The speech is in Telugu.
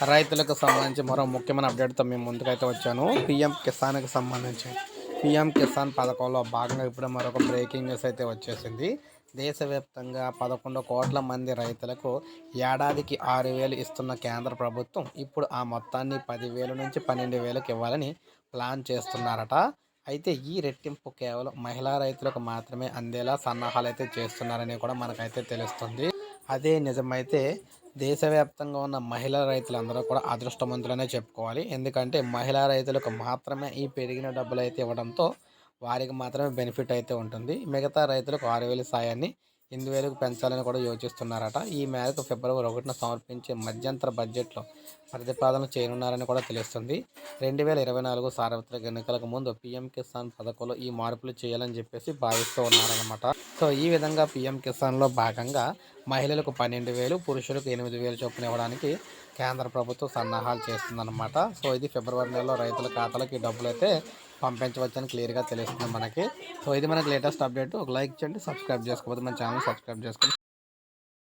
రైతులకు సంబంధించి మరో ముఖ్యమైన అప్డేట్తో మేము ముందుకైతే వచ్చాను. పీఎం కిసాన్కి సంబంధించి పీఎం కిసాన్ పథకంలో భాగంగా ఇప్పుడు మరొక బ్రేకింగ్ న్యూస్ అయితే వచ్చేసింది. దేశవ్యాప్తంగా 11 కోట్ల మంది రైతులకు ఏడాదికి 6,000 ఇస్తున్న కేంద్ర ప్రభుత్వం ఇప్పుడు ఆ మొత్తాన్ని 10,000 నుంచి 12,000కి ఇవ్వాలని ప్లాన్ చేస్తున్నారట. అయితే ఈ రెట్టింపు కేవలం మహిళా రైతులకు మాత్రమే అందేలా సన్నాహాలు అయితే చేస్తున్నారని కూడా మనకైతే తెలుస్తుంది. అదే నిజమైతే దేశవ్యాప్తంగా ఉన్న మహిళా రైతులందరూ కూడా అదృష్టవంతులనే చెప్పుకోవాలి. ఎందుకంటే మహిళా రైతులకు మాత్రమే ఈ పెరిగిన డబ్బులైతే ఇవ్వడంతో వారికి మాత్రమే బెనిఫిట్ అయితే ఉంటుంది. మిగతా రైతులకు 6,000 సాయాన్ని 8,000కు పెంచాలని కూడా యోచిస్తున్నారట. ఈ మేరకు ఫిబ్రవరి 1న సమర్పించే మధ్యంతర బడ్జెట్లో ప్రతిపాదన చేయనున్నారని కూడా తెలుస్తుంది. 2024 సార్వత్రిక ఎన్నికలకు ముందు పీఎం కిసాన్ పథకంలో ఈ మార్పులు చేయాలని చెప్పేసి భావిస్తూ ఉన్నారనమాట. సో ఈ విధంగా పీఎం కిసాన్లో భాగంగా మహిళలకు 12,000, పురుషులకు 8,000 చొప్పున ఇవ్వడానికి కేంద్ర ప్రభుత్వం సన్నాహాలు చేస్తుందన్నమాట. సో ఇది ఫిబ్రవరి నెలలో రైతుల ఖాతాలకు ఈ డబ్బులైతే పంపించవచ్చని క్లియర్గా తెలుస్తుంది మనకి. సో ఇది మనకి లేటెస్ట్ అప్డేట్. ఒక లైక్ చేయండి, సబ్స్క్రైబ్ చేసుకోకపోతే మన ఛానల్ సబ్స్క్రైబ్ చేసుకోండి.